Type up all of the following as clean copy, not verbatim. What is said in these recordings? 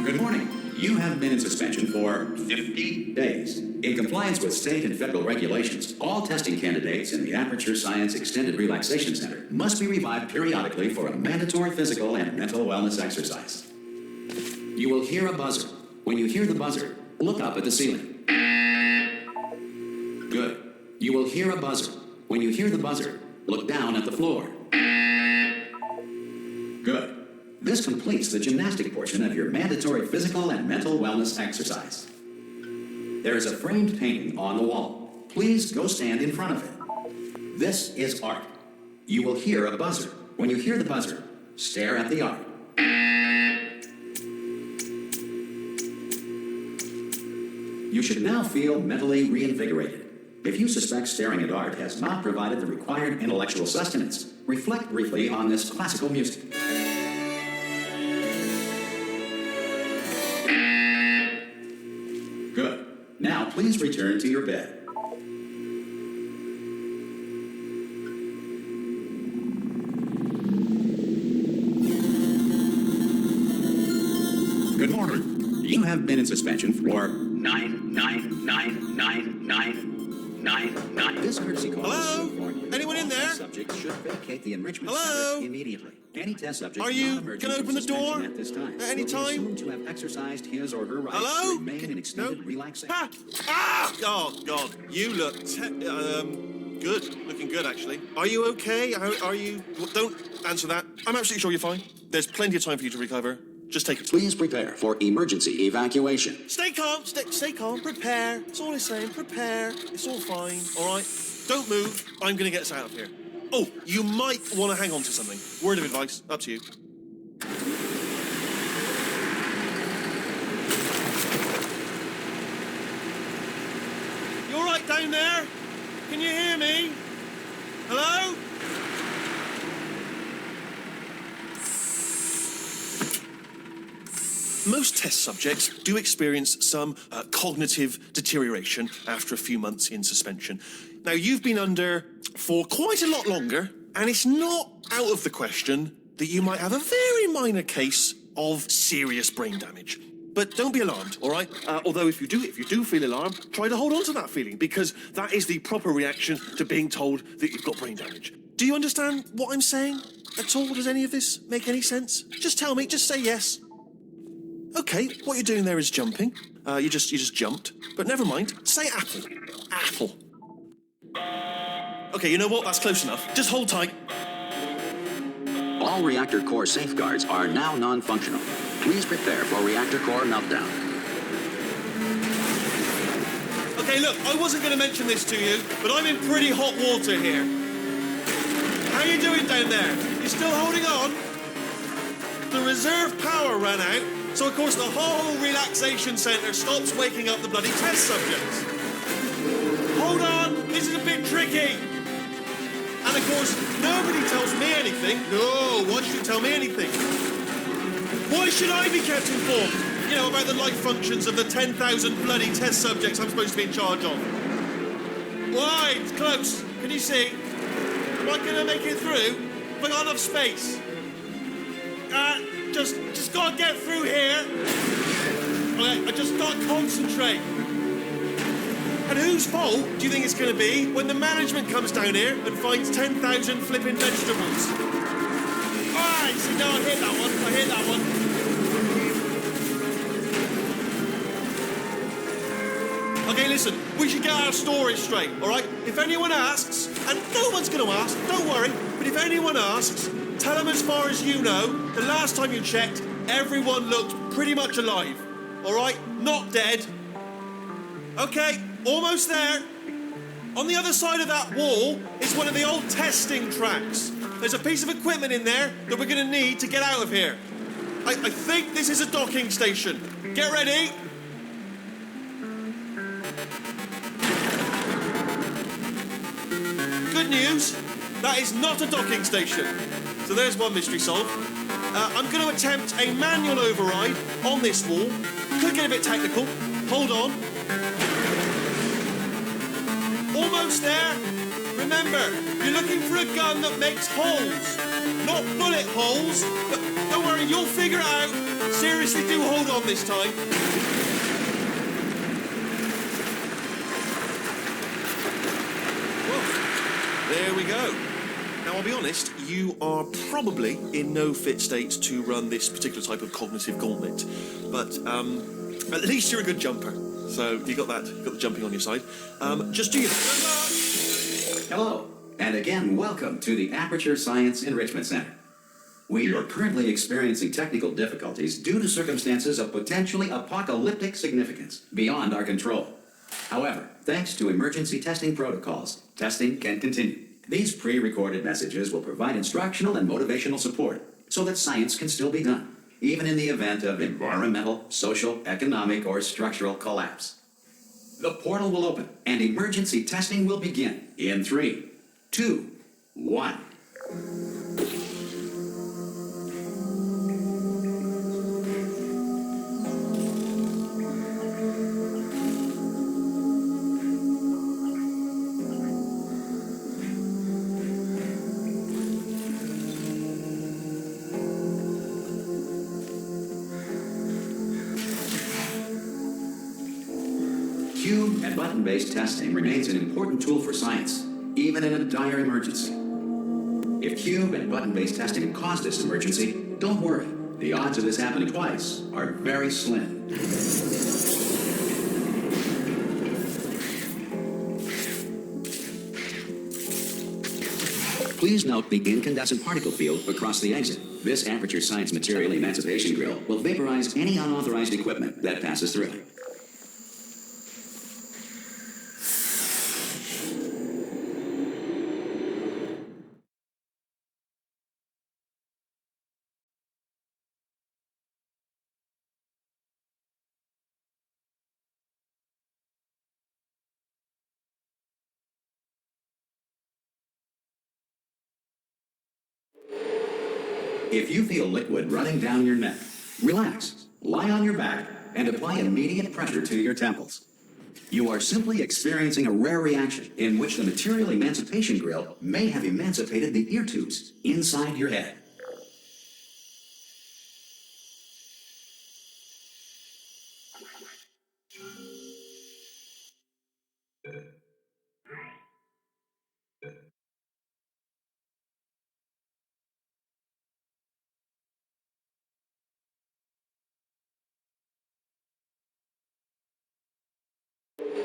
Good morning. You have been in suspension for 50 days. In compliance with state and federal regulations, all testing candidates in the Aperture Science Extended Relaxation Center must be revived periodically for a mandatory physical and mental wellness exercise. You will hear a buzzer. When you hear the buzzer, look up at the ceiling. Good. You will hear a buzzer. When you hear the buzzer, look down at the floor. Good. This completes the gymnastic portion of your mandatory physical and mental wellness exercise. There is a framed painting on the wall. Please go stand in front of it. This is art. You will hear a buzzer. When you hear the buzzer, stare at the art. You should now feel mentally reinvigorated. If you suspect staring at art has not provided the required intellectual sustenance, reflect briefly on this classical music. Good. Now please return to your bed. Good morning. You have been in suspension for 9999999. This courtesy call. Hello? Anyone in there? Subject should vacate the enrichment Hello? center immediately. Any test subject Are you gonna open the door at this time at any will be time? assumed to have exercised his or her right Hello? to remain in extended relaxation. Ah! Ah! Oh God, you look good. Looking good, actually. Are you okay? Are you? Well, don't answer that. I'm absolutely sure you're fine. There's plenty of time for you to recover. Just take it. Please prepare for emergency evacuation. Stay calm. Stay calm. Prepare. That's all I'm saying. Prepare. It's all fine. All right. Don't move. I'm gonna get us out of here. Oh, you might want to hang on to something. Word of advice. Up to you. You all right down there? Can you hear me? Hello? Most test subjects do experience some cognitive deterioration after a few months in suspension. Now, you've been under for quite a lot longer, and it's not out of the question that you might have a very minor case of serious brain damage. But don't be alarmed, all right? Although if you do feel alarmed, try to hold on to that feeling, because that is the proper reaction to being told that you've got brain damage. Do you understand what I'm saying at all? Does any of this make any sense? Just tell me, just say yes. Okay, what you're doing there is jumping. You just jumped. But never mind. Say apple. Apple. Okay, you know what? That's close enough. Just hold tight. All reactor core safeguards are now non-functional. Please prepare for reactor core meltdown. Okay, look, I wasn't going to mention this to you, but I'm in pretty hot water here. How you doing down there? You still holding on? The reserve power ran out, so of course the whole relaxation centre stops waking up the bloody test subjects. Hold on, this is a bit tricky. And of course, nobody tells me anything. No, why should you tell me anything? Why should I be kept informed? You know, about the life functions of the 10,000 bloody test subjects I'm supposed to be in charge of. Why? It's close. Can you see? Am I gonna make it through? Have I got enough space? Just gotta get through here. Okay, I just gotta concentrate. And whose fault do you think it's gonna be when the management comes down here and finds 10,000 flipping vegetables? Alright, see, no, I hit that one. Okay, listen, we should get our story straight, alright? If anyone asks, and no one's gonna ask, don't worry, but if anyone asks, tell them as far as you know, the last time you checked, everyone looked pretty much alive. Alright? Not dead. Okay, almost there. On the other side of that wall is one of the old testing tracks. There's a piece of equipment in there that we're gonna need to get out of here. I think this is a docking station. Get ready. Good news, that is not a docking station. So there's one mystery solved. I'm going to attempt a manual override on this wall. Could get a bit technical. Hold on. Almost there. Remember, you're looking for a gun that makes holes. Not bullet holes, but don't worry, you'll figure it out. Seriously. seriously do hold on this time. Well, there we go. Now, I'll be honest, you are probably in no fit state to run this particular type of cognitive gauntlet. But at least you're a good jumper. So you got that, got the jumping on your side. Just do your... Hello, and again, welcome to the Aperture Science Enrichment Center. We are currently experiencing technical difficulties due to circumstances of potentially apocalyptic significance beyond our control. However, thanks to emergency testing protocols, testing can continue. These pre-recorded messages will provide instructional and motivational support so that science can still be done, even in the event of environmental, social, economic, or structural collapse. The portal will open and emergency testing will begin in 3, 2, 1. Cube and button-based testing remains an important tool for science, even in a dire emergency. If cube and button-based testing caused this emergency, don't worry. The odds of this happening twice are very slim. Please note the incandescent particle field across the exit. This Aperture Science Material Emancipation Grill will vaporize any unauthorized equipment that passes through it. If you feel liquid running down your neck, relax, lie on your back, and apply immediate pressure to your temples. You are simply experiencing a rare reaction in which the material emancipation grill may have emancipated the ear tubes inside your head.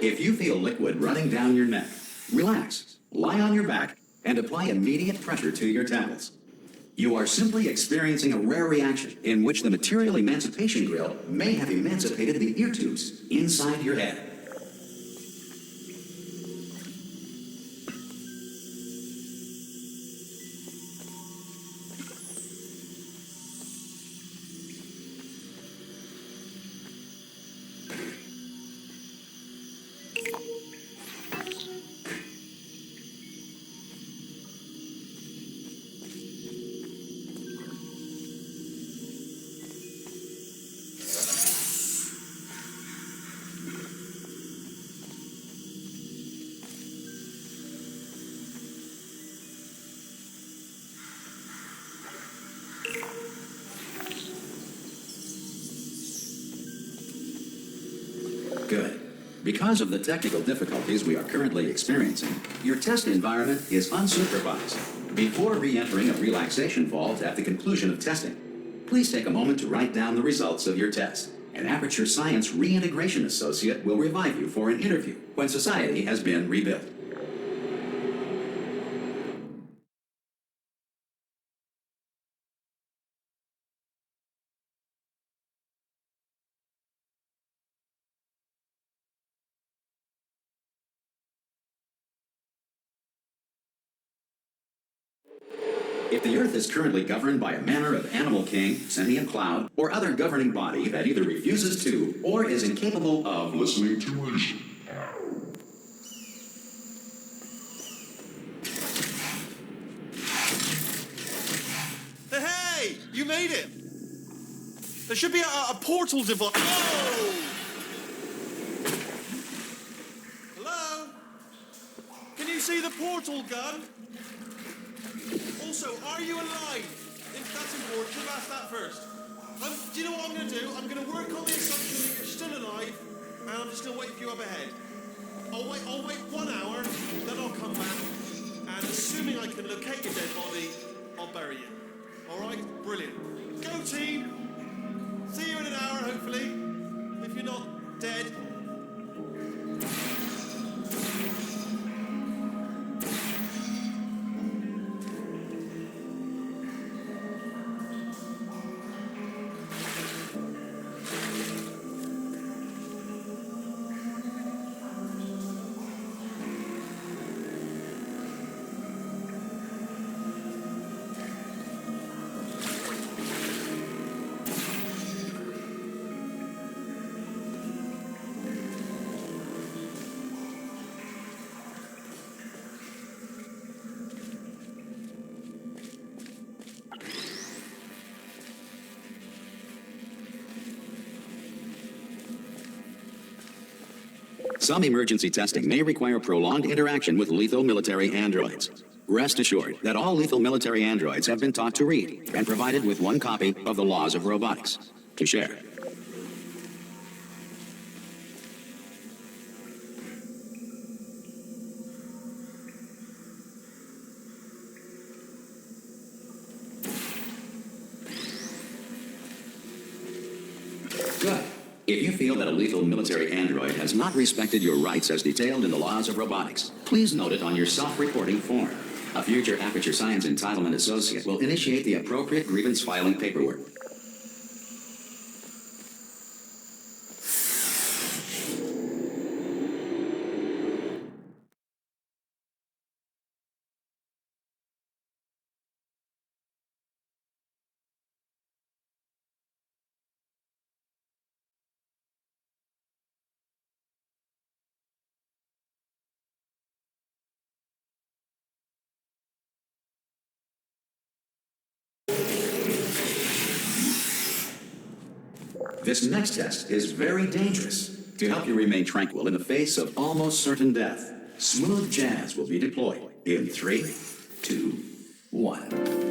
If you feel liquid running down your neck, relax, lie on your back, and apply immediate pressure to your temples. You are simply experiencing a rare reaction in which the material emancipation grill may have emancipated the ear tubes inside your head. Good. Because of the technical difficulties we are currently experiencing, your test environment is unsupervised. Before re-entering a relaxation vault at the conclusion of testing, please take a moment to write down the results of your test. An Aperture Science Reintegration Associate will revive you for an interview when society has been rebuilt. If the Earth is currently governed by a manner of animal king, sentient cloud, or other governing body that either refuses to or is incapable of listening to reason. Hey, you made it! There should be a portal device. Oh! Hello? Can you see the portal gun? Also, are you alive? That's important. Should have asked that first. Do you know what I'm going to do, I'm going to work on the assumption that you're still alive, and I'm just going to wait for you up ahead. I'll wait 1 hour, then I'll come back, and assuming I can locate your dead body, I'll bury you. All right? Brilliant. Go, team! See you in an hour, hopefully, if you're not dead. Some emergency testing may require prolonged interaction with lethal military androids. Rest assured that all lethal military androids have been taught to read and provided with one copy of the laws of robotics to share. Good. If you feel that a lethal military android has not respected your rights as detailed in the laws of robotics, please note it on your self-reporting form. A future Aperture Science Entitlement Associate will initiate the appropriate grievance filing paperwork. This next test is very dangerous. To help you remain tranquil in the face of almost certain death, smooth jazz will be deployed in 3, 2, 1.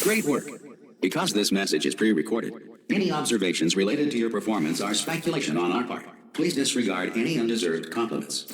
Great work. Because this message is pre-recorded, any observations related to your performance are speculation on our part. Please disregard any undeserved compliments.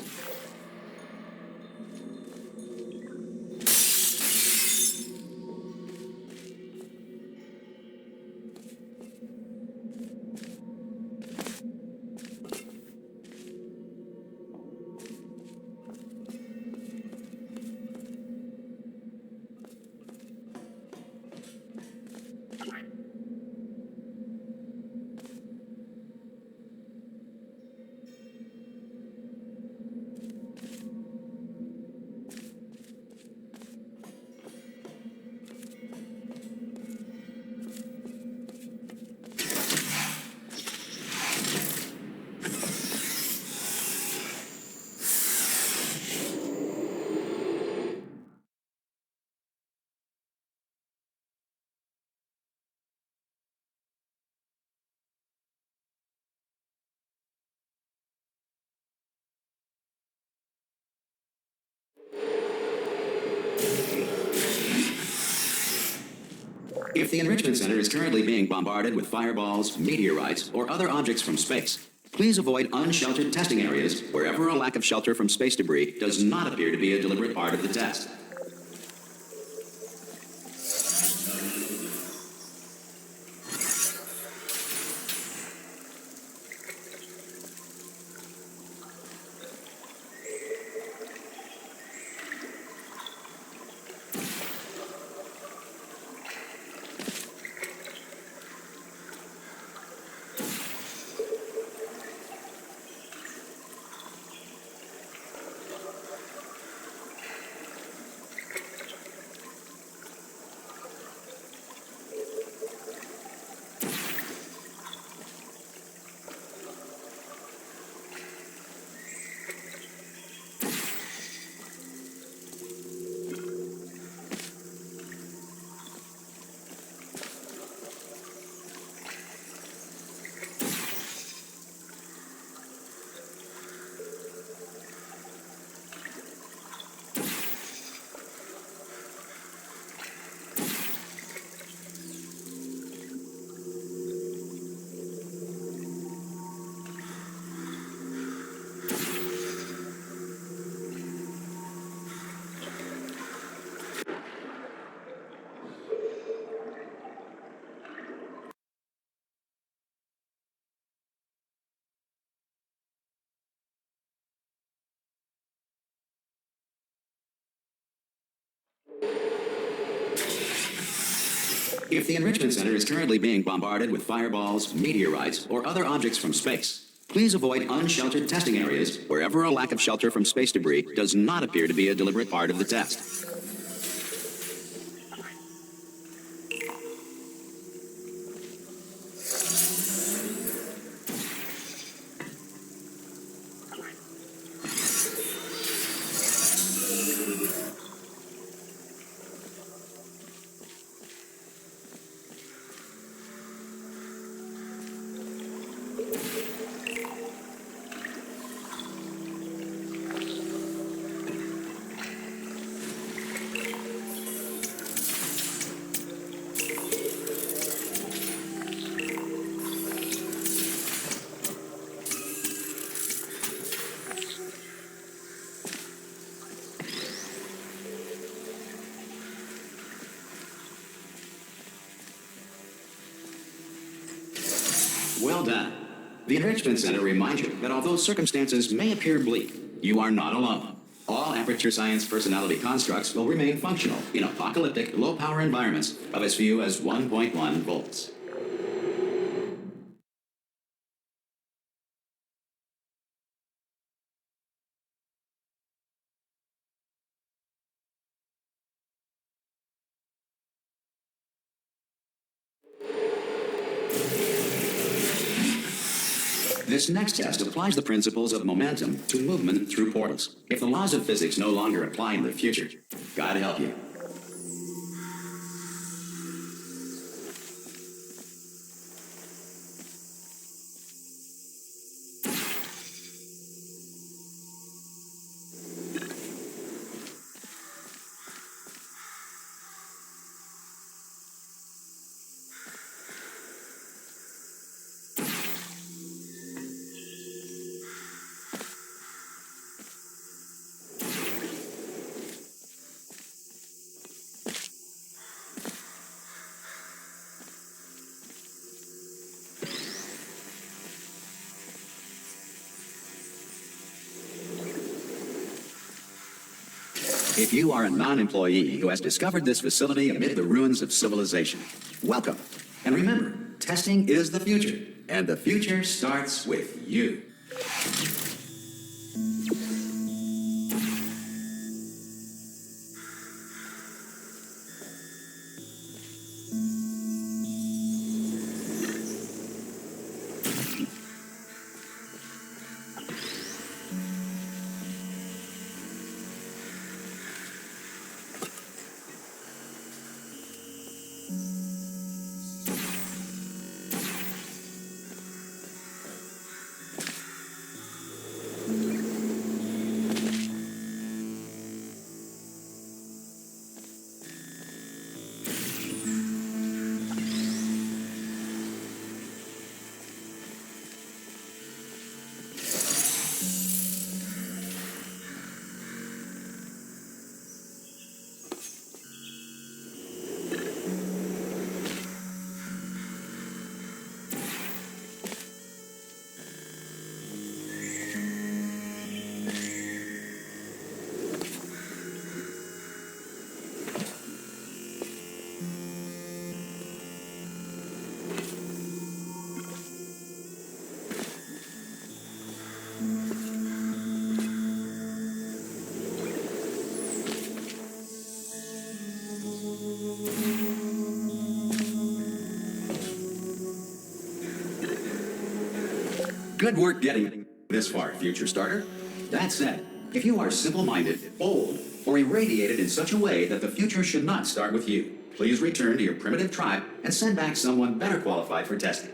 If the Enrichment Center is currently being bombarded with fireballs, meteorites, or other objects from space, please avoid unsheltered testing areas wherever a lack of shelter from space debris does not appear to be a deliberate part of the test. If the Enrichment Center is currently being bombarded with fireballs, meteorites, or other objects from space, please avoid unsheltered testing areas wherever a lack of shelter from space debris does not appear to be a deliberate part of the test. Well done. The Enrichment Center reminds you that although circumstances may appear bleak, you are not alone. All Aperture Science personality constructs will remain functional in apocalyptic, low-power environments of as few as 1.1 volts. This next test applies the principles of momentum to movement through portals. If the laws of physics no longer apply in the future, God help you. If you are a non-employee who has discovered this facility amid the ruins of civilization, welcome. And remember, testing is the future, and the future starts with you. Good work getting this far, future starter. That said, if you are simple-minded, bold, or irradiated in such a way that the future should not start with you, please return to your primitive tribe and send back someone better qualified for testing.